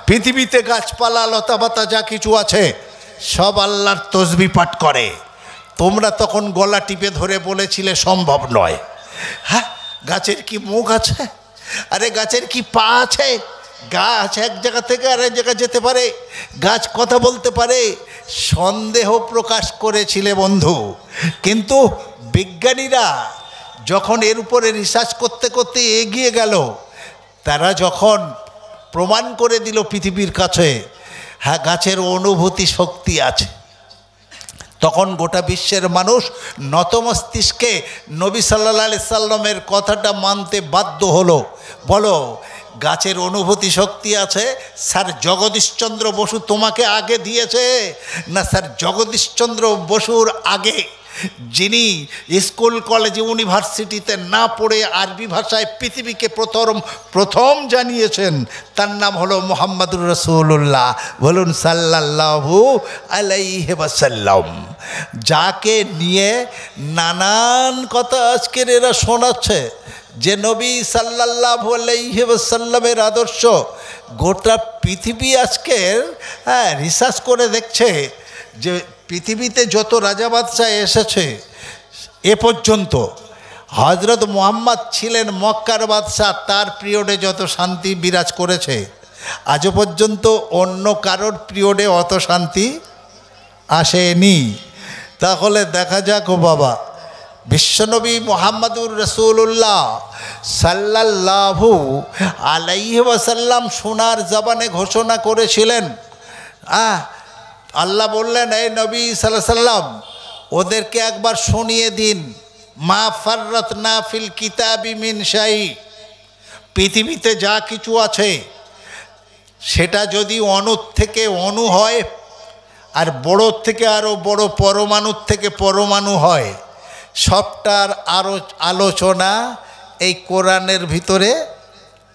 পৃথিবীতে গাছপালা লতাপাতা যা কিছু আছে সব আল্লাহর তসবিহ পাঠ করে। তোমরা তখন গলা টিপে ধরে বলেছিলে সম্ভব নয়। হ্যাঁ, গাছের কি মুখ আছে? আরে গাছের কি পা আছে? গাছ এক জায়গা থেকে আরেক জায়গায় যেতে পারে, গাছ কথা বলতে পারে। সন্দেহ প্রকাশ করেছিলে বন্ধু, কিন্তু বিজ্ঞানীরা যখন এর উপরে রিসার্চ করতে করতে এগিয়ে গেল, তারা যখন প্রমাণ করে দিল পৃথিবীর কাছে হ্যাঁ গাছের অনুভূতি শক্তি আছে, তখন গোটা বিশ্বের মানুষ নতমস্তিষ্কে নবী সাল্লাল্লাহু আলাইহি সাল্লামের কথাটা মানতে বাধ্য হলো। বলো, গাছের অনুভূতি শক্তি আছে? স্যার জগদীশচন্দ্র বসু তোমাকে আগে দিয়েছে না স্যার জগদীশচন্দ্র বসুর আগে যিনি স্কুল কলেজ ইউনিভার্সিটিতে না পড়ে আরবি ভাষায় পৃথিবীকে প্রথম জানিয়েছেন, তার নাম হলো মুহাম্মাদুর রাসূলুল্লাহ। বলুন সাল্লাল্লাহু আলাইহি ওয়াসাল্লাম। যাকে নিয়ে নানান কথা আজকের এরা শোনাচ্ছে, যে নবী সাল্লাল্লাহু আলাইহি ওয়াসাল্লামের আদর্শ গোটা পৃথিবী আজকের রিসার্চ করে দেখছে যে পৃথিবীতে যত রাজা বাদশাহ এসেছে এ পর্যন্ত হজরত মুহাম্মদ ছিলেন মক্কার বাদশাহ, তার পিরিয়ডে যত শান্তি বিরাজ করেছে আজও পর্যন্ত অন্য কারোর পিরিয়ডে অত শান্তি আসেনি। তাহলে দেখা যাক ও বাবা, বিশ্বনবী মুহাম্মাদুর রাসূলুল্লাহ সাল্লাল্লাহু আলাইহি ওয়াসাল্লাম সোনার জবানে ঘোষণা করেছিলেন। আল্লাহ বললেন, এই নবী সাল্লাল্লাহু আলাইহি সাল্লাম ওদেরকে একবার শুনিয়ে দিন, মা ফাররাতনা ফিল কিতাবি মিন শাই। পৃথিবীতে যা কিছু আছে সেটা যদি অণুর থেকে অণু হয় আর বড়োর থেকে আরও বড়, পরমাণুর থেকে পরমাণু হয়, সবটার আরও আলোচনা এই কোরআনের ভিতরে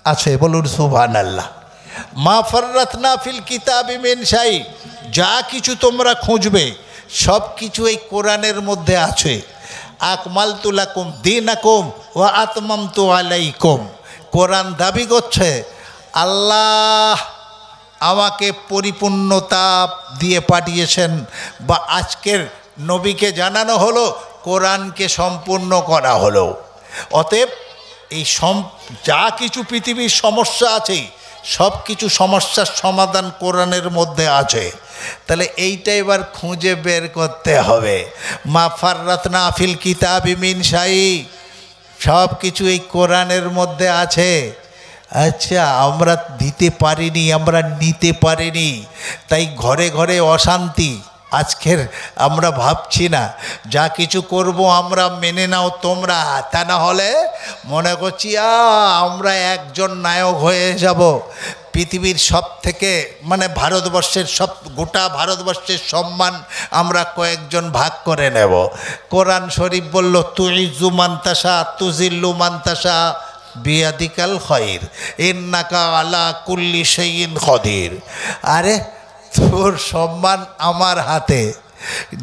আছে। বলুন সুবহানাল্লাহ। মা ফাররাতনা ফিল কিতাবি মিন শাই, যা কিছু তোমরা খুঁজবে সব কিছু এই কোরআনের মধ্যে আছে। আকমালতু লাকুম দীনাকুম ওয়া আতমামতু আলাইকুম। কোরআন দাবি করছে আল্লাহ আমাকে পরিপূর্ণতা দিয়ে পাঠিয়েছেন, বা আজকের নবীকে জানানো হলো কোরআনকে সম্পূর্ণ করা হলো। অতএব এই যা কিছু পৃথিবীর সমস্যা আছে সব কিছু সমস্যার সমাধান কোরআনের মধ্যে আছে। তাহলে এইটা এবার খুঁজে বের করতে হবে। মা ফাররাতনা ফিল কিতাবি মিন শাই, সব কিছু এই কোরআনের মধ্যে আছে। আচ্ছা, আমরা দিতে পারিনি, আমরা নিতে পারিনি, তাই ঘরে ঘরে অশান্তি। আজকের আমরা ভাবছি না যা কিছু করব আমরা মেনে নাও তোমরা, তা না হলে মনে করছি আমরা একজন নায়ক হয়ে যাব, পৃথিবীর সব থেকে ভারতবর্ষের গোটা ভারতবর্ষের সম্মান আমরা কয়েকজন ভাগ করে নেব। কোরআন শরীফ বলল, তুইজ্জু মান তাশা তুজিল্লু মান তাশা বিয়াদিকাল খায়র ইন্নাকা আলা কুল্লি শাইইন কদির। আরে তোর সম্মান আমার হাতে,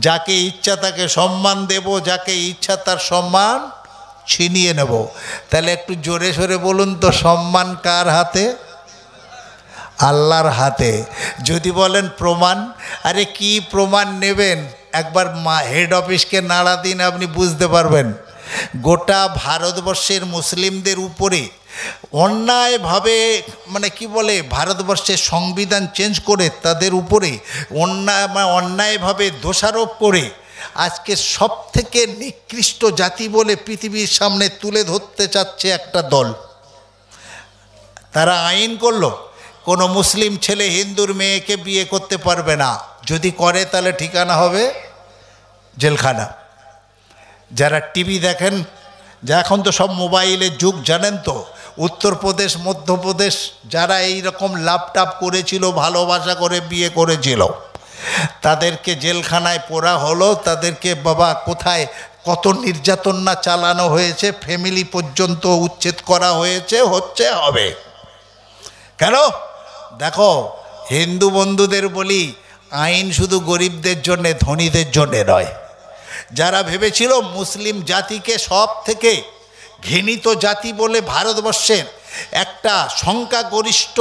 যাকে ইচ্ছা তাকে সম্মান দেব, যাকে ইচ্ছা তার সম্মান ছিনিয়ে নেব। তাহলে একটু জোরে সোরে বলুন তো, সম্মান কার হাতে? আল্লাহর হাতে। যদি বলেন প্রমাণ, আরে কি প্রমাণ নেবেন? একবার হেড অফিসকে নাড়া দিন, আপনি বুঝতে পারবেন। গোটা ভারতবর্ষের মুসলিমদের উপরে অন্যায়ভাবে ভারতবর্ষের সংবিধান চেঞ্জ করে তাদের উপরে অন্যায়ভাবে দোষারোপ করে আজকে সব থেকে নিকৃষ্ট জাতি বলে পৃথিবীর সামনে তুলে ধরতে চাচ্ছে একটা দল। তারা আইন করলো কোনো মুসলিম ছেলে হিন্দুর মেয়েকে বিয়ে করতে পারবে না, যদি করে তাহলে ঠিকানা হবে জেলখানা। যারা টিভি দেখেন, যা এখন তো সব মোবাইলের যুগ জানেন তো, উত্তরপ্রদেশ মধ্যপ্রদেশ যারা এই রকম লাপটাপ করেছিল, ভালোবাসা করে বিয়ে করেছিল, তাদেরকে জেলখানায় পোড়া হলো। তাদেরকে বাবা কোথায় কত নির্যাতন না চালানো হয়েছে, ফ্যামিলি পর্যন্ত উচ্ছেদ করা হয়েছে, হচ্ছে, হবে। কেন? দেখো, হিন্দু বন্ধুদের বলি, আইন শুধু গরিবদের জন্যে, ধনীদের জন্যে নয়। যারা ভেবেছিল মুসলিম জাতিকে সব থেকে ঘৃণিত জাতি বলে ভারতবর্ষের একটা সংখ্যাগরিষ্ঠ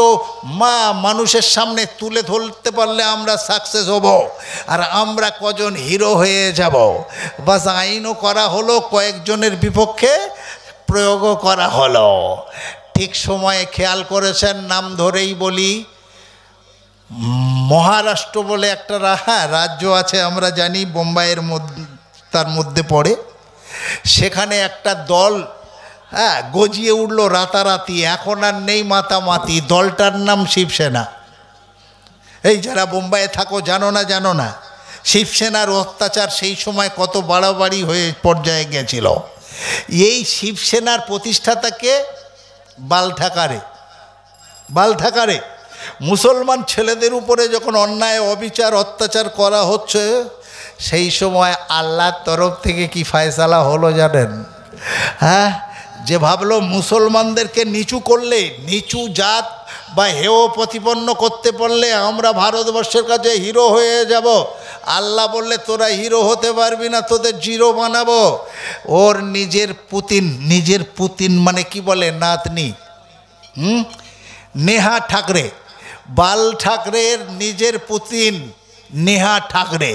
মানুষের সামনে তুলে ধরতে পারলে আমরা সাকসেস হব, আর আমরা কজন হিরো হয়ে যাব। বাস আইনও করা হলো, কয়েকজনের বিপক্ষে প্রয়োগও করা হলো। ঠিক সময়ে খেয়াল করেছেন, নাম ধরেই বলি, মহারাষ্ট্র বলে একটা রাজ্য আছে, আমরা জানি বোম্বাইয়ের তার মধ্যে পড়ে। সেখানে একটা দল গজিয়ে উঠল রাতারাতি, এখন আর নেই মাতামাতি। দলটার নাম শিবসেনা। এই যারা বোম্বাইয়ে থাকো জানো না, শিবসেনার অত্যাচার সেই সময় কত বাড়াবাড়ি হয়ে পর্যায়ে গেছিল। এই শিবসেনার প্রতিষ্ঠাতাকে বাল ঠাকারে মুসলমান ছেলেদের উপরে যখন অন্যায় অবিচার অত্যাচার করা হচ্ছে, সেই সময় আল্লাহর তরফ থেকে কি ফয়সালা হলো জানেন? যে ভাবলো মুসলমানদেরকে নিচু করলে, নিচু জাত বা হেয় প্রতিপন্ন করতে পারলে আমরা ভারতবর্ষের কাছে হিরো হয়ে যাব। আল্লাহ বললে তোরা হিরো হতে পারবি না, তোদের জিরো বানাবো। ওর নিজের পুতিন মানে কি বলে নাতনি, নেহা ঠাকরে, বাল ঠাকরের নিজের পুতিন নেহা ঠাকরে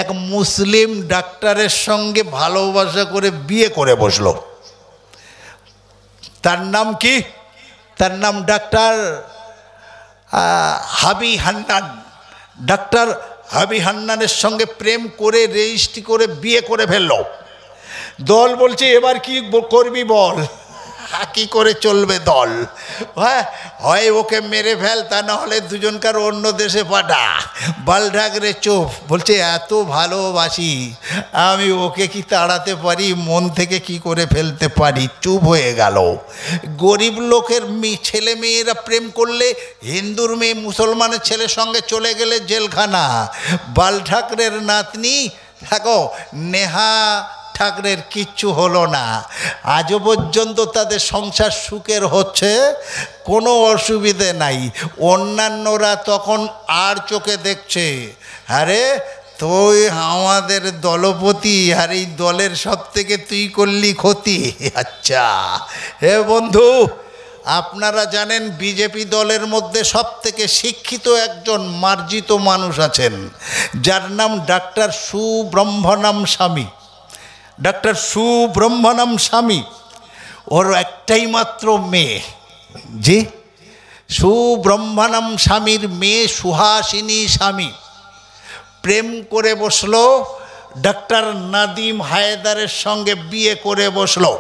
এক মুসলিম ডাক্তারের সঙ্গে ভালোবাসা করে বিয়ে করে বসলো। তার নাম কি? তার নাম ডাক্তার হাবি হান্নান। ডাক্তার হাবি হান্নানের সঙ্গে প্রেম করে রেজিস্ট্রি করে বিয়ে করে ফেললো। দল বলছে এবার কি করবি বল, কি করে চলবে দল? হয় ওকে মেরে ফেল, তা না হলে দুজনকার অন্য দেশে পাঠা। বাল ঠাকরে চুপ, বলছে এত ভালোবাসি আমি, ওকে কি তাড়াতে পারি, মন থেকে কি করে ফেলতে পারি? চুপ হয়ে গেল। গরিব লোকের ছেলে মেয়েরা প্রেম করলে, হিন্দুর মেয়ে মুসলমানের ছেলের সঙ্গে চলে গেলে জেলখানা। বাল ঠাকরের নাতনি থাকো নেহা ঠাকরের কিচ্ছু হলো না। আজও পর্যন্ত তাদের সংসার সুখের হচ্ছে, কোনো অসুবিধে নাই। অন্যান্যরা তখন আর চোখে দেখছে, আরে তুই আমাদের দলপতি, আর এই দলের সব থেকে তুই করলি ক্ষতি। আচ্ছা হে বন্ধু, আপনারা জানেন বিজেপি দলের মধ্যে সব থেকে শিক্ষিত একজন মার্জিত মানুষ আছেন, যার নাম ডাক্তার সুব্রহ্মণ্যম স্বামী। ডাক্তার সুব্রহ্মণ্যম স্বামী, ওর একটাই মাত্র মেয়ে। জি, সুব্রহ্মণ্যম স্বামীর মেয়ে সুহাসিনী স্বামী প্রেম করে বসলো ডাক্তার নাদিম হায়দারের সঙ্গে, বিয়ে করে বসলো।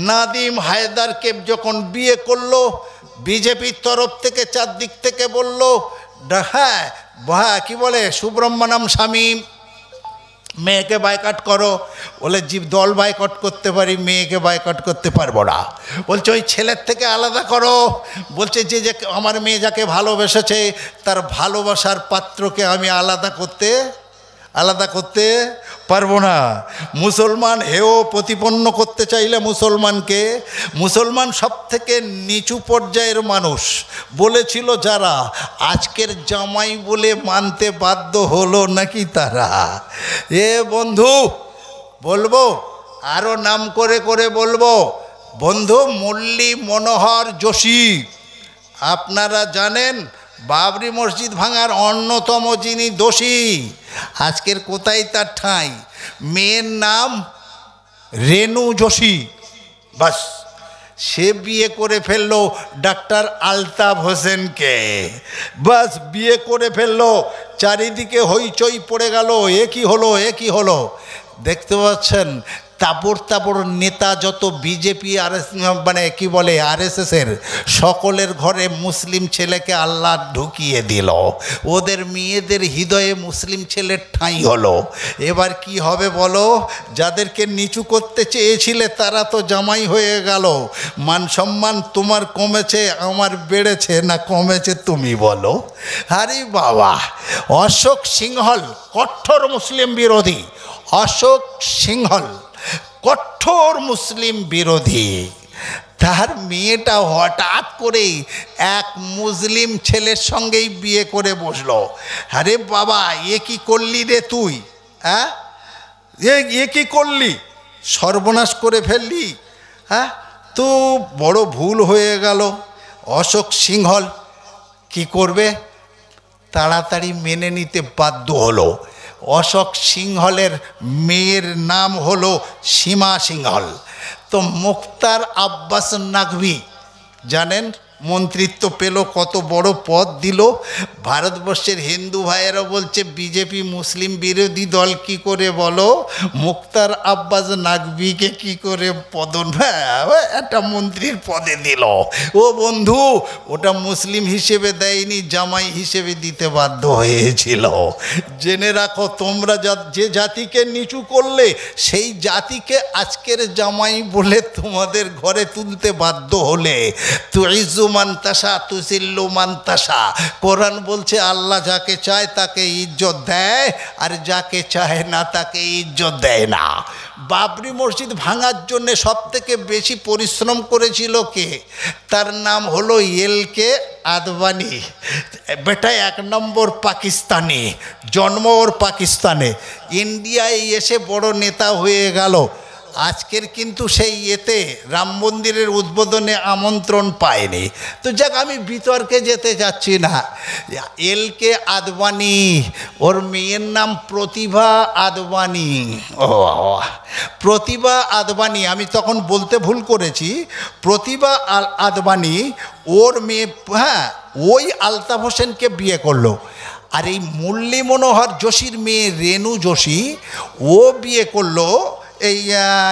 নাদিম হায়দারকে যখন বিয়ে করলো, বিজেপির তরফ থেকে চারদিক থেকে বলল, কি বলে সুব্রহ্মণ্যম স্বামী মেয়েকে বাইকট করো। বলে জীব দল বাইকট করতে পারি, মেয়েকে বাইকট করতে পারবো না। বলছে ওই ছেলের থেকে আলাদা করো। বলছে যে আমার মেয়ে যাকে ভালোবেসেছে তার ভালোবাসার পাত্রকে আমি আলাদা করতে পারবো না। মুসলমান হেয় প্রতিপন্ন করতে চাইলে মুসলমান সব থেকে নিচু পর্যায়ের মানুষ বলেছিল যারা, আজকের জামাই বলে মানতে বাধ্য হলো নাকি তারা? এ বন্ধু বলবো, আরও নাম করে বলবো, বন্ধু মুরলী মনোহর যোশী। আপনারা জানেন বাবরি মসজিদ ভাঙার অন্যতম যিনি দোষী, আজকের কোথায় তার ঠাঁই? মেয়ের নাম রেণু যোশী। বাস, সে বিয়ে করে ফেললো ডাক্তার আলতাফ হোসেনকে। বাস, বিয়ে করে ফেললো, চারিদিকে হইচই পড়ে গেল। এ কি হলো? দেখতে পাচ্ছেন তাবড় নেতা যত বিজেপি মানে কি বলে আরএসএসের, সকলের ঘরে মুসলিম ছেলেকে আল্লাহ ঢুকিয়ে দিল। ওদের মেয়েদের হৃদয়ে মুসলিম ছেলের ঠাঁই হলো। এবার কি হবে বলো? যাদেরকে নিচু করতে চেয়েছিলে তারা তো জামাই হয়ে গেল। মান সম্মান তোমার কমেছে, আমার বেড়েছে না কমেছে তুমি বলো? আরে বাবা, অশোক সিংহল কঠোর মুসলিম বিরোধী। অশোক সিংহল কঠোর মুসলিম বিরোধী। তার মেয়েটা হঠাৎ করে এক মুসলিম ছেলের সঙ্গেই বিয়ে করে বসলো। আরে বাবা, এ কি করলি রে তুই? এ কি করলি? সর্বনাশ করে ফেললি। তো বড় ভুল হয়ে গেল। অশোক সিংহল কি করবে, তাড়াতাড়ি মেনে নিতে বাধ্য হলো। অশোক সিংহলের মেয়ের নাম হলো সীমা সিংহল। তো মুখতার আব্বাস নাকভি জানেন মন্ত্রিত্ব পেল, কত বড় পদ দিল। ভারতবর্ষের হিন্দু ভাইয়েরা বলছে বিজেপি মুসলিম বিরোধী দল, কি করে বলো, মুখতার আব্বাস নাকভিকে কি করে একটা মন্ত্রীর পদে দিল। ও বন্ধু, ওটা মুসলিম হিসেবে দেয়নি, জামাই হিসেবে দিতে বাধ্য হয়েছিল। জেনে রাখো, তোমরা যে জাতিকে নিচু করলে সেই জাতিকে আজকের জামাই বলে তোমাদের ঘরে তুলতে বাধ্য হলে। তুইজু মানতাসা তুজিল্লু মানতাসা। কোরআন বলছে আল্লাহ যাকে চায় তাকে ইজ্জত দেয়, আর যাকে চায় না তাকে ইজ্জত দেয় না। বাবরি মসজিদ ভাঙার জন্যে সবথেকে বেশি পরিশ্রম করেছিল কে? তার নাম হলো এলকে আদবানি। বেটা 1 নম্বর পাকিস্তানি, জন্ম ওর পাকিস্তানে, ইন্ডিয়ায় এসে বড় নেতা হয়ে গেল। আজকের কিন্তু সেই এতে রাম মন্দিরের উদ্বোধনে আমন্ত্রণ পায়নি। তো যাক, আমি বিতর্কে যেতে যাচ্ছি না। এলকে আদবানি, ওর মেয়ের নাম প্রতিভা আদবানি। ও প্রতিভা আদবানি, আমি তখন বলতে ভুল করেছি। প্রতিভা আদবানি ওর মেয়ে, হ্যাঁ, ওই আলতাফ হোসেনকে বিয়ে করলো। আর এই মুরলী মনোহর যোশীর মেয়ে রেণু যোশী, ও বিয়ে করলো এই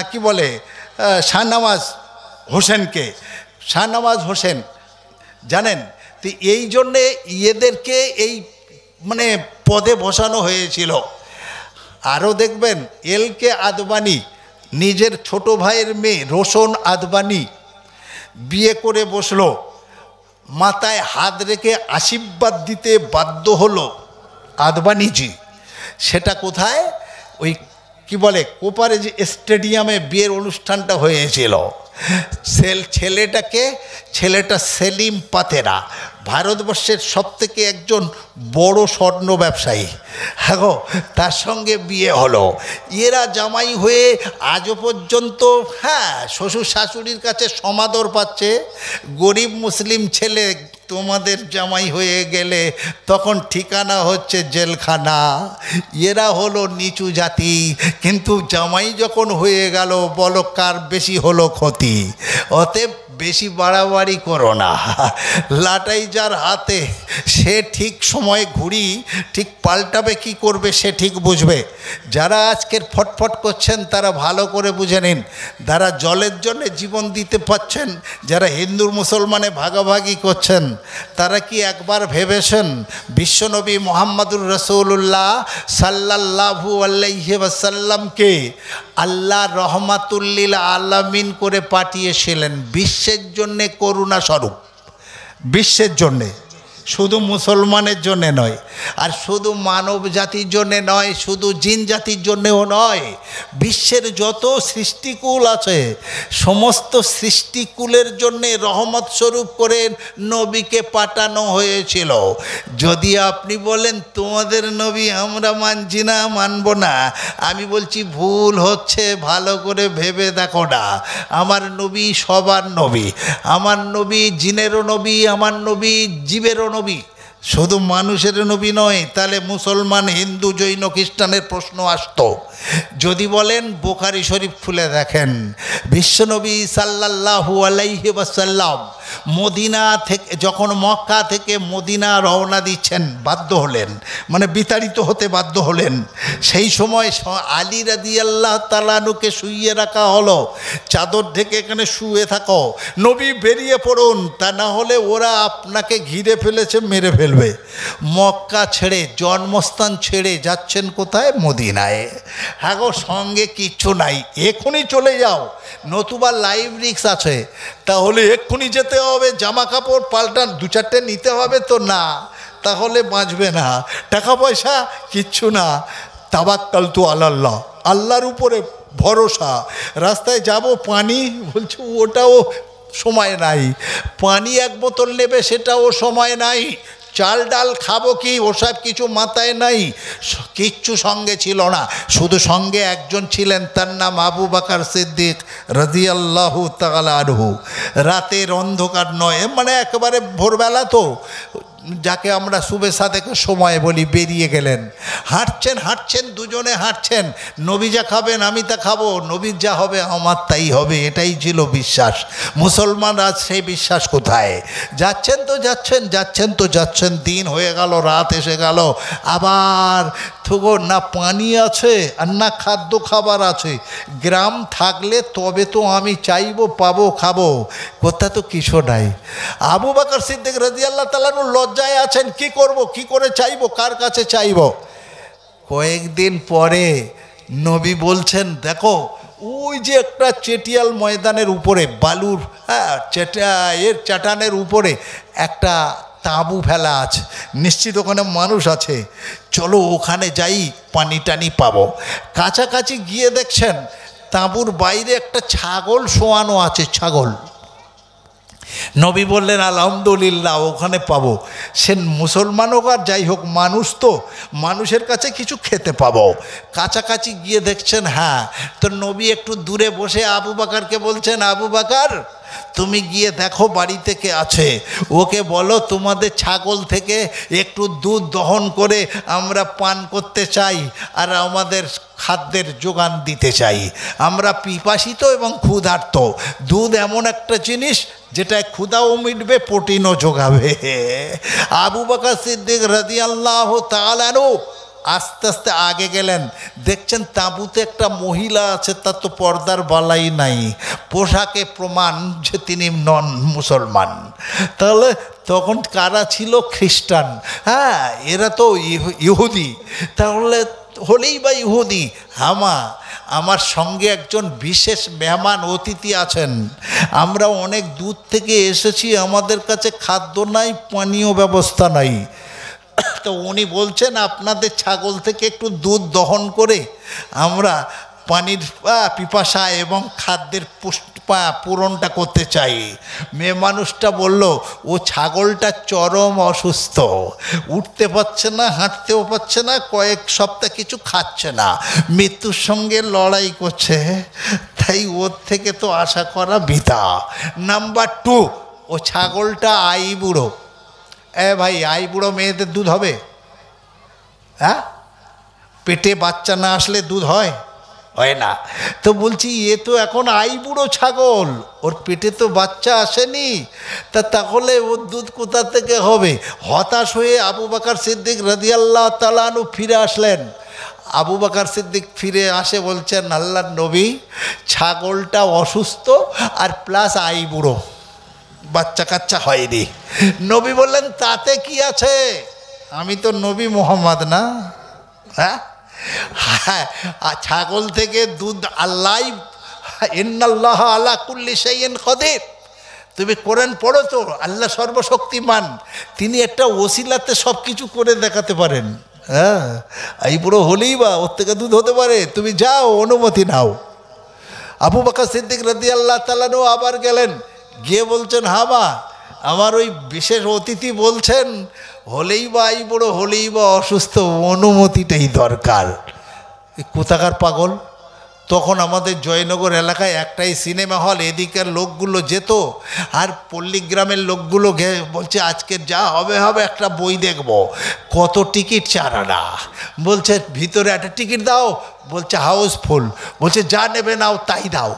কি বলে শাহনওয়াজ হোসেনকে। শাহনওয়াজ হোসেন জানেন তো, এই জন্যে এদেরকে এই মানে পদে বসানো হয়েছিল। আরও দেখবেন এলকে আদবানি নিজের ছোট ভাইয়ের মেয়ে রোশন আদবানি বিয়ে করে বসলো। মাথায় হাত রেখে আশীর্বাদ দিতে বাধ্য হলো আদবানিজি। সেটা কোথায়? ওই কি বলে কোপারে যে স্টেডিয়ামে বিয়ের অনুষ্ঠানটা হয়েছিল। ছেলেটা সেলিম পাতেরা, ভারতবর্ষের সবথেকে একজন বড় স্বর্ণ ব্যবসায়ী। হ্যাঁ গো, তার সঙ্গে বিয়ে হলো। এরা জামাই হয়ে আজও পর্যন্ত শ্বশুর শাশুড়ির কাছে সমাদর পাচ্ছে। গরিব মুসলিম ছেলে তোমাদের জামাই হয়ে গেলে তখন ঠিকানা হচ্ছে জেলখানা। এরা হলো নিচু জাতি, কিন্তু জামাই যখন হয়ে গেল বলো কার বেশি হলো ক্ষতি। অতএব বেশি বাড়াবাড়ি করো না। লাটাই যার হাতে সে ঠিক সময় ঘুড়ি ঠিক পাল্টাবে, কি করবে সে ঠিক বুঝবে। যারা আজকের ফটফট করছেন তারা ভালো করে বুঝে নিন, যারা জলের জন্য জীবন দিতে পারছেন, যারা হিন্দুর মুসলমানে ভাগাভাগি করছেন, তারা কি একবার ভেবেছেন বিশ্বনবী মুহাম্মদুর রাসূলুল্লাহ সাল্লাল্লাহু আলাইহি ওয়াসাল্লামকে আল্লাহ রহমাতুল্লিল আলামিন করে পাঠিয়েছিলেন বিশ্বের জন্যে করুণা স্বরূপ, বিশ্বের জন্যে, শুধু মুসলমানের জন্যে নয়, আর শুধু মানব জাতির জন্যে নয়, শুধু জিন জাতির জন্যেও নয়। বিশ্বের যত সৃষ্টিকুল আছে সমস্ত সৃষ্টিকুলের জন্যে রহমত স্বরূপ করে নবীকে পাঠানো হয়েছিল। যদি আপনি বলেন তোমাদের নবী আমরা মানছি না, মানব না, আমি বলছি ভুল হচ্ছে। ভালো করে ভেবে দেখো না, আমার নবী সবার নবী, আমার নবী জিনেরও নবী, আমার নবী জীবেরও নবী, শুধু মানুষের নবী নয়। তাহলে মুসলমান, হিন্দু, জৈন, খ্রিস্টানের প্রশ্ন আসতো। যদি বলেন বুখারী শরীফ খুলে দেখেন, বিশ্বনবী সাল্লাল্লাহু আলাইহি ওয়াসাল্লাম মদিনা থেকে যখন মক্কা থেকে মদিনা রওনা দিচ্ছেন, বাধ্য হলেন, মানে বিতাড়িত হতে বাধ্য হলেন, সেই সময় আলী রাদিয়াল্লাহু তাআলা আনহুকে শুইয়ে রাখা হলো, চাদর ঢেকে এখানে শুয়ে থাকো, নবী বেরিয়ে পড়ুন, তা না হলে ওরা আপনাকে ঘিরে ফেলেছে, মেরে ফেলবে। মক্কা ছেড়ে, জন্মস্থান ছেড়ে যাচ্ছেন কোথায়? মদিনায়। হ্যাঁ গো, সঙ্গে কিচ্ছু নাই, এক্ষুনি চলে যাও, নতুবা লাইভ রিস্ক আছে। তাহলে এক্ষুনি যেতে হবে, জামা কাপড় পাল্টান 2-4টে নিতে হবে তো, না তাহলে বাঁচবে না, টাকা পয়সা কিচ্ছু না। তাওয়াক্কালতু আলাল্লাহ, আল্লাহর উপরে ভরসা। রাস্তায় যাব, পানি বলছে ওটাও সময় নাই, পানি 1 বোতল নেবে সেটাও সময় নাই। চাল ডাল খাবো কি ওসব কিছু মাথায় নাই, কিচ্ছু সঙ্গে ছিল না। শুধু সঙ্গে একজন ছিলেন, তার নাম আবু বকর সিদ্দিক রাদিয়াল্লাহু তাআলা আনহু। রাতের অন্ধকার নয়, মানে একেবারে ভোরবেলা তো, যাকে আমরা সুবে সাদেকের সময় বলি, বেরিয়ে গেলেন। হাঁটছেন হাঁটছেন, দুজনে হাঁটছেন। নবী যা খাবেন আমি তা খাবো, নবীর যা হবে আমার তাই হবে, এটাই ছিল বিশ্বাস। মুসলমান আজ সেই বিশ্বাস কোথায়? যাচ্ছেন তো যাচ্ছেন, যাচ্ছেন তো যাচ্ছেন, দিন হয়ে গেল, রাত এসে গেল, আবার থুগো না পানি আছে আর না খাদ্য খাবার আছে। গ্রাম থাকলে তবে তো আমি চাইবো, পাবো, খাবো, কোথা তো কিছু নাই। আবু বকর সিদ্দিক রাদিয়াল্লাহু তাআলা লজ্জায় আছেন, কি করব, কি করে চাইবো, কার কাছে চাইবো। কয়েকদিন পরে নবী বলছেন, দেখো ওই যে একটা চেটিয়াল ময়দানের উপরে, বালুর এর চাটানের উপরে একটা তাঁবু ফেলা আছে, নিশ্চিত ওখানে মানুষ আছে, চলো ওখানে যাই, পানি টানি পাবো। কাছাকাছি গিয়ে দেখছেন তাঁবুর বাইরে একটা ছাগল শোয়ানো আছে, ছাগল। নবী বললেন আলহামদুলিল্লাহ, ওখানে পাবো। সে মুসলমান হোক আর যাই হোক, মানুষ তো, মানুষের কাছে কিছু খেতে পাবো। কাছাকাছি গিয়ে দেখছেন, হ্যাঁ। তো নবী একটু দূরে বসে আবু বকরকে বলছেন, আবু বকর তুমি গিয়ে দেখো বাড়িতে কে আছে, ওকে বলো তোমাদের ছাগল থেকে একটু দুধ দহন করে আমরা পান করতে চাই আর আমাদের খাদ্যের যোগান দিতে চাই। আমরা পিপাসিত এবং ক্ষুধার্ত। দুধ এমন একটা জিনিস যেটায় ক্ষুধাও মিটবে, প্রোটিনও যোগাবে। আবু বকর সিদ্দিক রাদিয়াল্লাহু তাআলা আনহু আস্তে আস্তে আগে গেলেন, দেখছেন তাঁবুতে একটা মহিলা আছে, তার তো পর্দার বালাই নাই, পোশাকে প্রমাণ যে তিনি নন মুসলমান। তাহলে তখন কারা ছিল? খ্রিস্টান। হ্যাঁ, এরা তো ইহুদি। তাহলে হলেই বা ইহুদি, আমার সঙ্গে একজন বিশেষ মেহমান অতিথি আছেন, আমরা অনেক দূর থেকে এসেছি, আমাদের কাছে খাদ্য নাই, পানীয় ব্যবস্থা নাই। তো উনি বলছেন আপনাদের ছাগল থেকে একটু দুধ দহন করে আমরা পানির পিপাসা এবং খাদ্যের পূরণটা করতে চাই। মেয়ে মানুষটা বলল, ও ছাগলটা চরম অসুস্থ, উঠতে পারছে না, হাঁটতেও পারছে না, কয়েক সপ্তাহ কিছু খাচ্ছে না, মৃত্যুর সঙ্গে লড়াই করছে, তাই ওর থেকে তো আশা করা বৃথা। নাম্বার 2, ও ছাগলটা আইবুড়ো। ভাই, আইবুড়ো মেয়েদের দুধ হবে? হ্যাঁ, পেটে বাচ্চা না আসলে দুধ হয় না। তো বলছি এ তো এখন আইবুড়ো ছাগল, ওর পেটে তো বাচ্চা আসেনি, তাহলে ওর দুধ কোথা থেকে হবে? হতাশ হয়ে আবু বকর সিদ্দিক রাদিয়াল্লাহু তাআলা আনহু ফিরে আসলেন। আবু বকর সিদ্দিক ফিরে আসে, বলছেন আল্লাহর নবী, ছাগলটা অসুস্থ আর প্লাস আইবুড়ো, বাচ্চা কাচ্চা হয়নি। নবী বললেন তাতে কি আছে, আমি তো নবী মোহাম্মদ না? হ্যাঁ, ছাগল থেকে দুধ আল্লাহ, ইন্নাল্লাহ আলা কুল্লি শাইইন কাদির, তুমি কোরআন পড়ো তো, আল্লাহ সর্বশক্তিমান, তিনি একটা ওসিলাতে সব কিছু করে দেখাতে পারেন। হ্যাঁ, এই বুড়ো হলেই বা ওর থেকে দুধ হতে পারে, তুমি যাও, অনুমতি নাও। আবু বকর সিদ্দিক রাদিয়াল্লাহু তাআলা আবার গেলেন, গিয়ে বলছেন, হামা আমার ওই বিশেষ অতিথি বলছেন হলেই বা এই বড়, হলেই বা অসুস্থ, অনুমতিটাই দরকার। কোথাকার পাগল! তখন আমাদের জয়নগর এলাকায় একটাই সিনেমা হল, এদিকের লোকগুলো যেত আর পল্লীগ্রামের লোকগুলো বলছে আজকে যা হবে হবে, একটা বই দেখব। কত টিকিট? 4 আনা। বলছে ভিতরে একটা টিকিট দাও, বলছে হাউসফুল, বলছে যা নেবে নাও তাই দাও।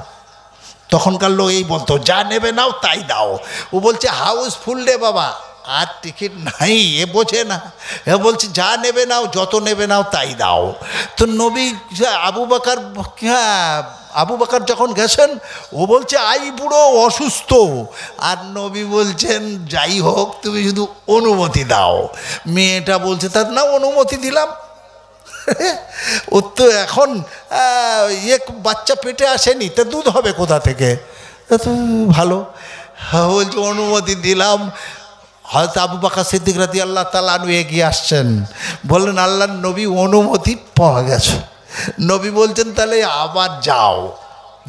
তখনকার লোক এই বলতো, যা নেবে নাও তাই দাও। ও বলছে হাউসফুল রে বাবা, আর টিকিট নাই। এ বোঝে না, এ বলছে যা নেবে নাও, যত নেবে নাও তাই দাও। তো নবী আবু বকর যখন গেছেন, ও বলছে আই বুড়ো অসুস্থ, আর নবী বলছেন যাই হোক তুমি শুধু অনুমতি দাও। মেয়েটা বলছে তার না, অনুমতি দিলাম, ওর তো এখন বাচ্চা পেটে আসেনি, তা দুধ হবে কোথা থেকে? ভালো, বলছে অনুমতি দিলাম। হয়তো আবু বকর সিদ্দিক রাদিয়াল্লাহু তাআলা আনহু এগিয়ে আসছেন, বললেন আল্লাহর নবী, অনুমতি পাওয়া গেছে। নবী বলছেন তাহলে আবার যাও,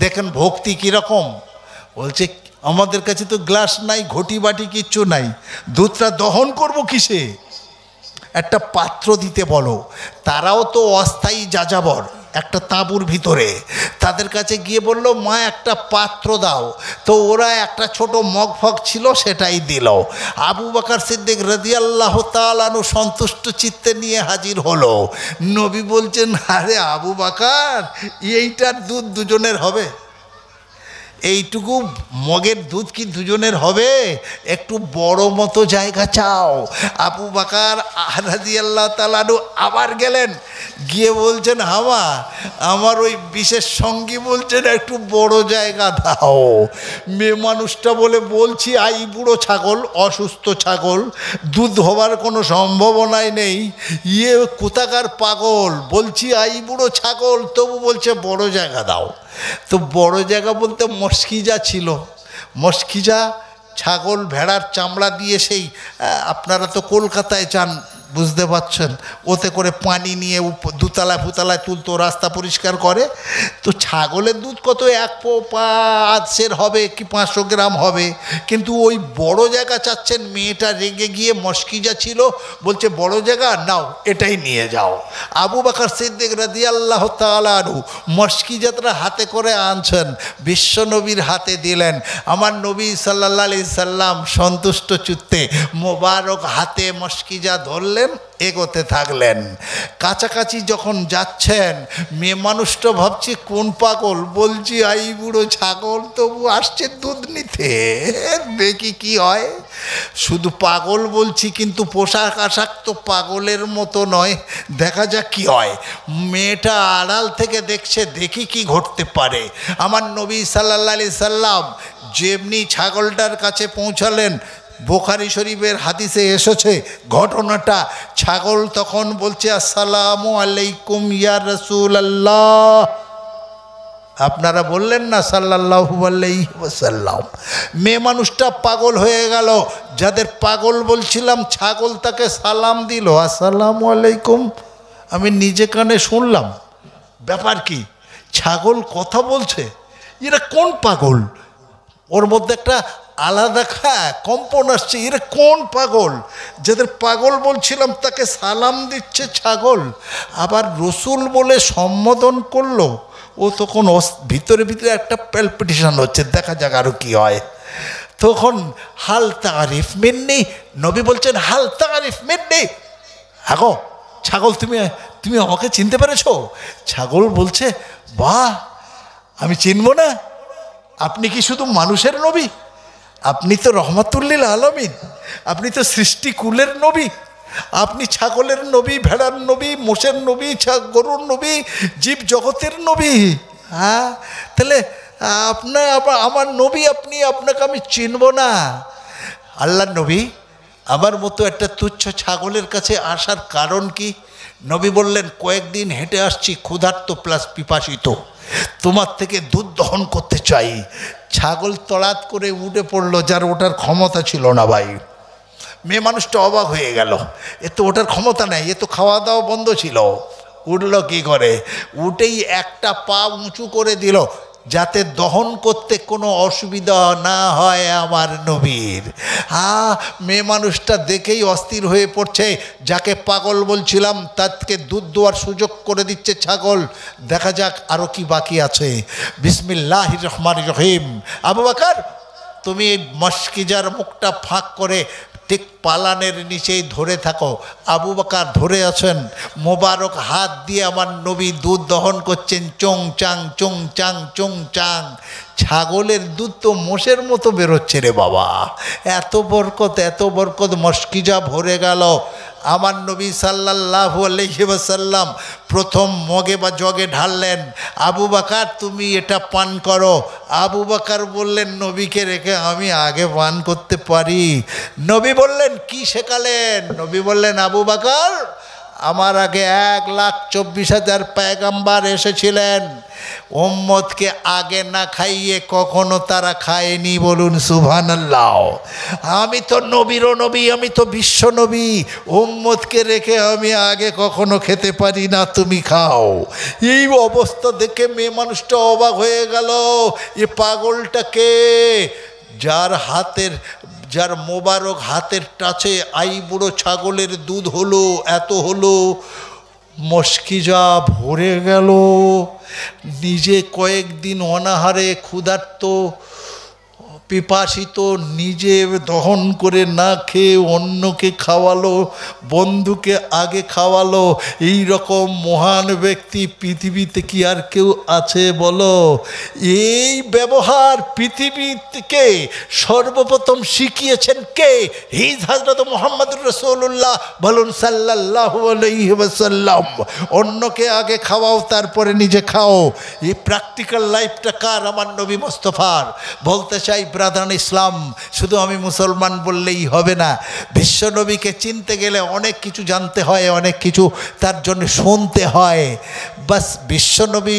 দেখেন ভক্তি কীরকম। বলছে আমাদের কাছে তো গ্লাস নাই, ঘটি বাটি কিচ্ছু নাই, দুধটা দহন করব কিসে? একটা পাত্র দিতে বলো। তারাও তো অস্থায়ী যাযাবর, একটা তাঁবুর ভিতরে। তাদের কাছে গিয়ে বলল, মা একটা পাত্র দাও। তো ওরা একটা ছোট মগ ফগ ছিল, সেটাই দিল। আবু বকর সিদ্দিক রাদিয়াল্লাহু তাআলা আনহু সন্তুষ্ট চিত্তে নিয়ে হাজির হলো। নবী বলছেন, আরে আবু বকর, এইটার দুধ দুজনের হবে? এইটুকু মগের দুধ কি দুজনের হবে? একটু বড় মতো জায়গা চাও। আবু বকর রাদিয়াল্লাহু তাআলা আনহু আবার গেলেন, গিয়ে বলছেন, আমার ওই বিশেষ সঙ্গী বলছেন একটু বড় জায়গা দাও। মেয়ে মানুষটা বলে, বলছি আই বুড়ো ছাগল, অসুস্থ ছাগল, দুধ হবার কোনো সম্ভাবনাই নেই। কোথাকার পাগল, বলছি আই বুড়ো ছাগল, তবু বলছে বড় জায়গা দাও। তো বড় জায়গা বলতে মস্কিজা ছিল। মস্কিজা ছাগল ভেড়ার চামড়া দিয়ে, সেই আপনারা তো কলকাতায় যান, বুঝতে পারছেন, ওতে করে পানি নিয়ে দুতলায় ফুতলায় তুলতো, রাস্তা পরিষ্কার করে। তো ছাগলের দুধ কত 1.5 হবে কি 500 গ্রাম হবে, কিন্তু ওই বড় জায়গা চাচ্ছেন। মেয়েটা রেগে গিয়ে, মস্কিজা ছিল, বলছে বড় জায়গা নাও, এটাই নিয়ে যাও। আবু বকর সিদ্দিক রাদিয়াল্লাহু তাআলা আনহু মস্কিজাটা হাতে করে আনছেন, বিশ্বনবীর হাতে দিলেন। আমার নবী সাল্লাল্লাহু আলাইহি সাল্লাম সন্তুষ্ট চিত্তে মোবারক হাতে মস্কিজা ধরলেন, এগোতে থাকলেন। কাছাকাছি যখন যাচ্ছেন, মেয়ে মানুষটা ভাবছি কোন পাগল, বলছি আই বুড়ো ছাগল, তবু আসছে দুধ নিতে, দেখি কি হয়। শুধু পাগল বলছি, কিন্তু পোশাক আশাক তো পাগলের মতো নয়, দেখা যাক কি হয়। মেয়েটা আড়াল থেকে দেখছে, দেখি কি ঘটতে পারে। আমার নবী সাল্লাল্লাহু আলাইহি সাল্লাম যেমনি ছাগলটার কাছে পৌঁছালেন, বুখারী শরীফের হাদিসে এসেছে ঘটনাটা। ছাগল তখন বলছে, আসসালামু আলাইকুম ইয়া রাসূলুল্লাহ। আপনারা বললেন না সাল্লাল্লাহু আলাইহি ওয়াসাল্লাম। মেয়ে মানুষটা পাগল হয়ে গেল। যাদের পাগল বলছিলাম, ছাগল তাকে সালাম দিল, আসসালামু আলাইকুম। আমি নিজে কানে শুনলাম, ব্যাপার কি, ছাগল কথা বলছে, এরা কোন পাগল? ওর মধ্যে একটা আলাদা কম্পন আসছে, এরা কোন পাগল? যাদের পাগল বলছিলাম তাকে সালাম দিচ্ছে ছাগল, আবার রসুল বলে সম্বোধন করলো। ও তখন ভিতরে ভিতরে একটা প্যালপিটেশন হচ্ছে, দেখা যাক আরও কী হয়। তখন হাল তারিফ মিন্নি, নবী বলছেন হাল তারিফ মিন্নি। হাগো ছাগল, তুমি আমাকে চিনতে পেরেছো? ছাগল বলছে, বাহ, আমি চিনব না? আপনি কি শুধু মানুষের নবী? আপনি তো রহমাতুল্লিল আলামিন, আপনি তো সৃষ্টিকুলের নবী, আপনি ছাগলের নবী, ভেড়ার নবী, মোষের নবী, গরুর নবী, জীব জগতের নবী। হ্যাঁ, তাহলে আমার নবী আপনি, আপনাকে আমি চিনব না? আল্লাহর নবী আমার মতো একটা তুচ্ছ ছাগলের কাছে আসার কারণ কি? নবী বললেন, কয়েকদিন হেঁটে আসছি, ক্ষুধার্ত প্লাস পিপাসিত, তোমার থেকে দুধ দহন করতে চাই। ছাগল তড়াৎ করে উঠে পড়লো, যার ওঠার ক্ষমতা ছিল না। ভাই, মেয়ে মানুষটা অবাক হয়ে গেল, এ তো ওঠার ক্ষমতা নেই, এ তো খাওয়া দাওয়া বন্ধ ছিল। উঠল কি করে? উঠেই একটা পা উঁচু করে দিল, যাতে দহন করতে কোনো অসুবিধা না হয় আমার নবীর। মেয়ে মানুষটা দেখেই অস্থির হয়ে পড়ছে, যাকে পাগল বলছিলাম তাকে দুধ দেওয়ার সুযোগ করে দিচ্ছে ছাগল। দেখা যাক আরও কি বাকি আছে। বিসমিল্লাহির রহমানির রহিম। আবু বকর, তুমি এই মস্কিজার মুখটা ফাঁক করে ঠিক পালানের নিচেই ধরে থাকো। আবু বকর ধরে আছেন, মোবারক হাত দিয়ে আমার নবী দুধ দহন করছেন, চং চাং চং চাং চং চাং। ছাগলের দুধ তো মোষের মতো বেরোচ্ছে রে বাবা, এত বরকত, এত বরকত, মস্কিজা ভরে গেল। আমার নবী সাল্লাল্লাহু আলাইহি ওয়াসাল্লাম প্রথম মগে বা জগে ঢাললেন, আবু বকর তুমি এটা পান করো। আবু বকর বললেন, নবীকে রেখে আমি আগে পান করতে পারি? নবী বললেন, কি শেখালেন? নবী বললেন, আবু বকর, আমার আগে 1,24,000 পয়গম্বর এসেছিলেন, উম্মতকে আগে না খাইয়ে কখনো তারা খায়নি, বলুন সুবহানাল্লাহ। আমি তো নবীরও নবী, আমি তো বিশ্ব নবী, উম্মতকে রেখে আমি আগে কখনো খেতে পারি না, তুমি খাও। এই অবস্থা দেখে মেয়ে মানুষটা অবাক হয়ে গেল, এ পাগলটাকে যার মোবারক হাতের টাচে বুড়ো ছাগলের দুধ হলো, এত হলো, মস্কিজা ভরে গেল। নিজে কয়েকদিন অনাহারে ক্ষুধার্ত পিপাসিত, নিজে দহন করে না খেয়ে অন্যকে খাওয়ালো, বন্ধুকে আগে খাওয়ালো। এই রকম মহান ব্যক্তি পৃথিবীতে কি আর কেউ আছে বলো? এই ব্যবহার পৃথিবীকে সর্বপ্রথম শিখিয়েছেন কে? হযরত মুহাম্মদুর রাসূলুল্লাহ বলুন সাল্লাল্লাহু আলাইহি ওয়াসাল্লাম। অন্যকে আগে খাওয়াও, তারপরে নিজে খাও। এই প্র্যাকটিক্যাল লাইফটা কার? আমার নবী মুস্তাফার। বলতে চাই ব্রাদার ইসলাম, শুধু আমি মুসলমান বললেই হবে না। বিশ্বনবীকে চিনতে গেলে অনেক কিছু জানতে হয়, অনেক কিছু তার জন্য শুনতে হয়। বাস বিশ্বনবী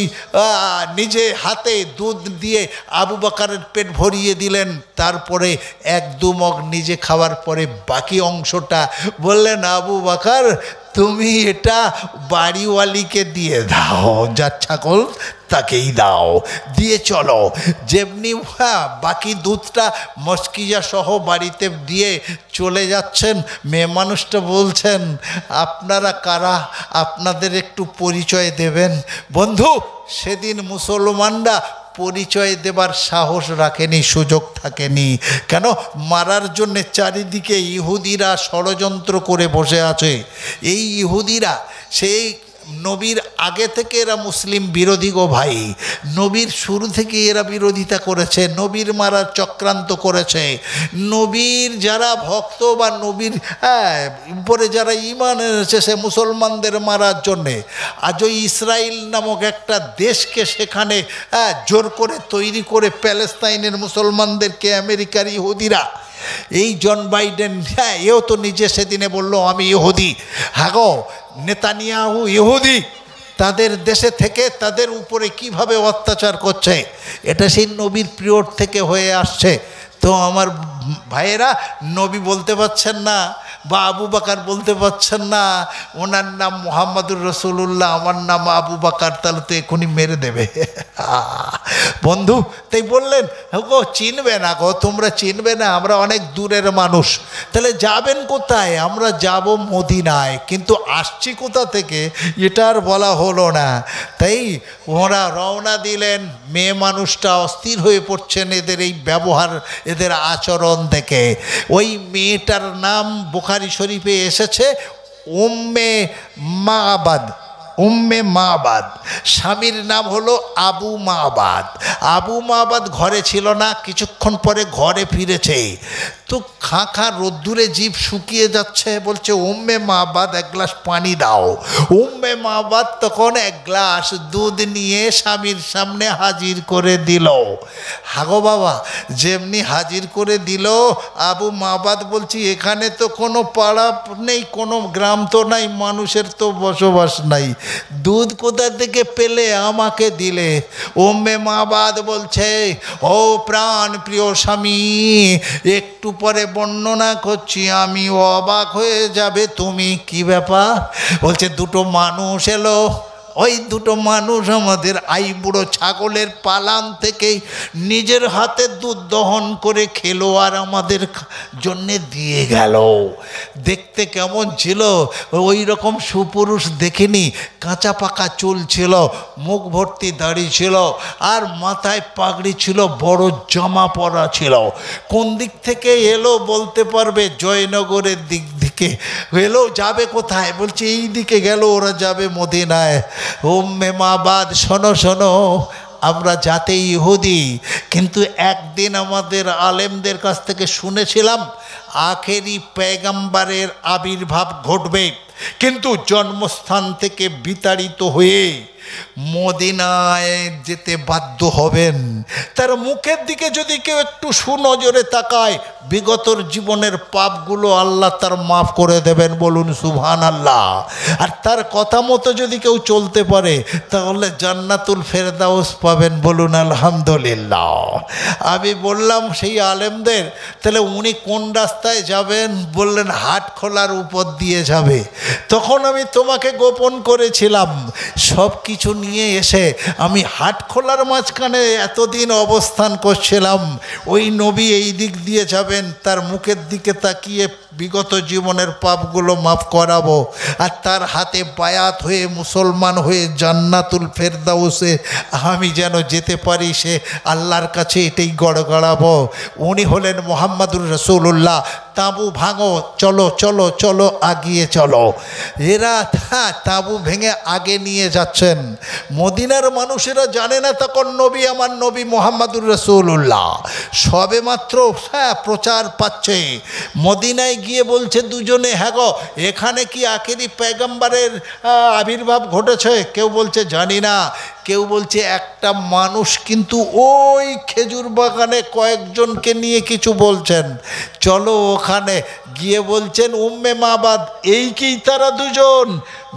নিজে হাতে দুধ দিয়ে আবু বকরের পেট ভরিয়ে দিলেন, তারপরে এক দু মগ নিজে খাওয়ার পরে বাকি অংশটা বললেন, আবু বকর তুমি এটা বাড়িওয়ালিকে দিয়ে দাও, যার ছাগল তাকেই দাও, দিয়ে চলো। যেমনি বাকি দুধটা মস্কিজা সহ বাড়িতে দিয়ে চলে যাচ্ছেন, মেয়ে মানুষটা বলছেন, আপনারা কারা? আপনাদের একটু পরিচয় দেবেন। বন্ধু, সেদিন মুসলমানরা পরিচয় দেবার সাহস রাখেনি, সুযোগ থাকেনি। কেন? মারার জন্যে চারিদিকে ইহুদিরা ষড়যন্ত্র করে বসে আছে। এই ইহুদিরা সেই নবীর আগে থেকে এরা মুসলিম বিরোধী গো ভাই। নবীর শুরু থেকে এরা বিরোধিতা করেছে, নবীর মারার চক্রান্ত করেছে। নবীর যারা ভক্ত বা নবীর উপরে যারা ঈমান এনেছে সে মুসলমানদের মারার জন্যে আজ ওই ইসরায়েল নামক একটা দেশকে সেখানে জোর করে তৈরি করে প্যালেস্তাইনের মুসলমানদেরকে আমেরিকার ইহুদিরা, এই জন বাইডেন, এও তো নিজে সেদিনে বলল আমি ইহুদি। হ্যাঁ গো, নেতানিয়াহু ইহুদি। তাদের দেশে থেকে তাদের উপরে কিভাবে অত্যাচার করছে, এটা সেই নবীর পিরিয়ড থেকে হয়ে আসছে। তো আমার ভাইয়েরা, নবী বলতে পারছেন না বা আবু বকর বলতে পারছেন না, ওনার নাম মুহাম্মদুর রাসূলুল্লাহ, আমার নাম আবু বকর, তাহলে তো এখনই মেরে দেবে বন্ধু। তাই বললেন, গো চিনবে না গো, তোমরা চিনবে না, আমরা অনেক দূরের মানুষ। তাহলে যাবেন কোথায়? আমরা যাব মদিনায়, কিন্তু আসছি কোথা থেকে এটা আর বলা হলো না। তাই ওরা রওনা দিলেন। মেয়ে মানুষটা অস্থির হয়ে পড়ছেন এদের এই ব্যবহার, এদের আচরণ দেখে। ওই মেয়েটার নাম বুখারী শরীফে এসেছে উম্মে মাবাদ। উম্মে মাবাদ, স্বামীর নাম হলো আবু মাবাদ। আবু মাবাদ ঘরে ছিল না, কিছুক্ষণ পরে ঘরে ফিরেছে। তো খাঁ রোদ্দুরে জিভ শুকিয়ে যাচ্ছে, বলছে উম্মে মাবাদ এক গ্লাস পানি দাও। উম্মে মাবাদ তখন এক গ্লাস দুধ নিয়ে স্বামীর সামনে হাজির করে দিল। হাগো বাবা, যেমনি হাজির করে দিল, আবু মাবাদ বলছি, এখানে তো কোনো পাড়া নেই, কোনো গ্রাম তো নাই, মানুষের তো বসবাস নাই, দুধ কোথা থেকে পেলে আমাকে দিলে? উম্মে মাবাদ বলছে, ও প্রাণ প্রিয় স্বামী, একটু পরে বর্ণনা করছি, আমি অবাক হয়ে যাবে তুমি। কি ব্যাপার? বলছে দুটো মানুষ এলো, ওই দুটো মানুষ আমাদের বুড়ো ছাগলের পালান থেকে নিজের হাতে দুধ দহন করে খেলো আর আমাদের জন্যে দিয়ে গেল। দেখতে কেমন ছিল? ওই রকম সুপুরুষ দেখিনি। কাঁচা পাকা চুল ছিল, মুখ ভর্তি দাড়ি ছিল, আর মাথায় পাগড়ি ছিল, বড় জামা পরা ছিল। কোন দিক থেকে এলো বলতে পারবে? জয়নগরের দিক থেকে এলো। যাবে কোথায়? বলছে এই দিকে গেল, ওরা যাবে মদিনায়। উম্মে মাবাদ, শোনো শোনো, আমরা যাতে ইহুদি, কিন্তু একদিন আমাদের আলেমদের কাছ থেকে শুনেছিলাম আখেরি পয়গম্বরের আবির্ভাব ঘটবে, কিন্তু জন্মস্থান থেকে বিতাড়িত হয়ে মদিনায় যেতে বাধ্য হবেন। তার মুখের দিকে যদি কেউ একটু সুনজরে তাকায়, বিগতর জীবনের পাপগুলো আল্লাহ তার মাফ করে দেবেন, বলুন সুবহানাল্লাহ। আর তার কথা মতো যদি কেউ চলতে পারে, তাহলে জান্নাতুল ফেরদাউস পাবেন, বলুন আলহামদুলিল্লাহ। আমি বললাম সেই আলেমদের, তাহলে উনি কোন রাস্তা রাস্তায় যাবেন? বললেন হাট খোলার উপর দিয়ে যাবে। তখন আমি তোমাকে গোপন করেছিলাম, সব কিছু নিয়ে এসে আমি হাট খোলার মাঝখানে এতদিন অবস্থান করছিলাম। ওই নবী এই দিক দিয়ে যাবেন, তার মুখের দিকে তাকিয়ে বিগত জীবনের পাপগুলো মাফ করাবো, আর তার হাতে বায়াত হয়ে মুসলমান হয়ে জান্নাতুল ফেরদাউসে আমি যেন যেতে পারি, সে আল্লাহর কাছে এটাই গড়গড়াবো। উনি হলেন মুহাম্মাদুর রাসূলুল্লাহ। তাঁবু ভাঙো, চলো চলো চলো, আগিয়ে চলো। এরা তাঁবু ভেঙে আগে নিয়ে যাচ্ছেন। মদিনার মানুষেরা জানে না তখন নবী আমার নবী মুহাম্মাদুর রাসূলুল্লাহ সবে মাত্র প্রচার পাচ্ছে। মদিনায় গিয়ে বলছে দুজনে, হ্যাঁ গো, এখানে কি আখেরি পয়গম্বরের আবির্ভাব ঘটেছে? কেউ বলছে জানি না, কেউ বলছে একটা মানুষ কিন্তু ওই খেজুর বাগানে কয়েকজনকে নিয়ে কিছু বলছেন, চলো ওখানে গিয়ে বলছেন উম্মে মাবাদ, এই কি তারা দুজন?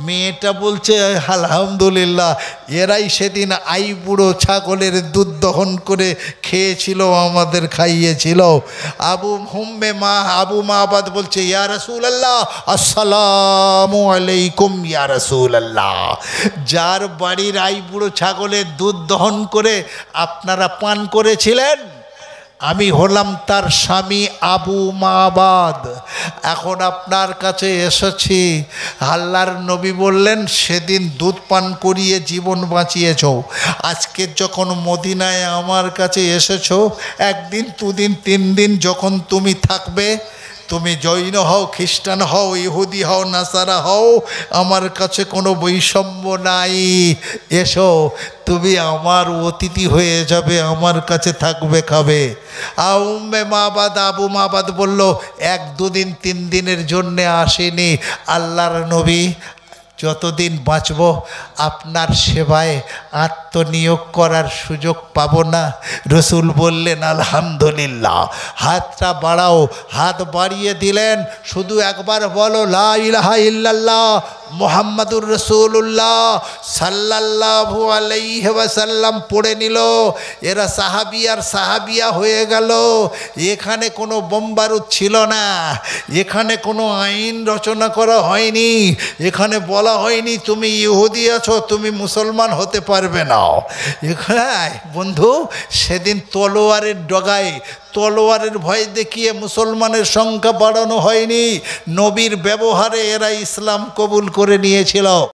মেয়েটা বলছে আলহামদুলিল্লাহ, এরাই সেদিন বুড়ো ছাগলের দুধ দহন করে খেয়েছিল, আমাদের খাইয়েছিল। আবু মাবাদ বলছে ইয়া রাসূলুল্লাহ, আসসালামু আলাইকুম ইয়া রাসূলুল্লাহ। যার বাড়ির বুড়ো ছাগলের দুধ দহন করে আপনারা পান করেছিলেন, আমি হলাম তার স্বামী আবু মাবাদ। এখন আপনার কাছে এসেছি। আল্লাহর নবী বললেন, সেদিন দুধ পান করিয়ে জীবন বাঁচিয়েছ, আজকে যখন মদিনায় আমার কাছে এসেছো, একদিন দুদিন তিন দিন যখন তুমি থাকবে, তুমি জৈন হও, খ্রিস্টান হও, ইহুদি হও, নাসারা হও, আমার কাছে কোনো বৈষম্য নাই। এসো, তুমি আমার অতিথি হয়ে যাবে, আমার কাছে থাকবে, খাবে। উম্মে মাবাদ আবু মাবাদ বলল, এক দুদিন তিন দিনের জন্যে আসেনি আল্লাহর নবী, যতদিন বাঁচব আপনার সেবায় আত্মনিয়োগ করার সুযোগ পাবো না। রসুল বললেন আলহামদুলিল্লাহ, হাতটা বাড়াও। হাত বাড়িয়ে দিলেন, শুধু একবার বলো লা ইলাহা ইল্লাল্লাহ মুহাম্মাদুর রাসূলুল্লাহ সাল্লাল্লাহু আলাইহি ওয়াসাল্লাম পড়ে নিল। এরা সাহাবী আর সাহাবিয়া হয়ে গেল। এখানে কোনো বোমবারুদ ছিল না, এখানে কোনো আইন রচনা করা হয়নি, এখানে বলা হয়নি তুমি ইহুদি আছো, তুমি মুসলমান হতে পারবে না। এখানে বন্ধু, সেদিন তলোয়ারের ডগায়, তলোয়ারের ভয় দেখিয়ে মুসলমানের সংখ্যা বাড়ানো হয়নি, নবীর ব্যবহারে এরা ইসলাম কবুল করে নিয়েছিল।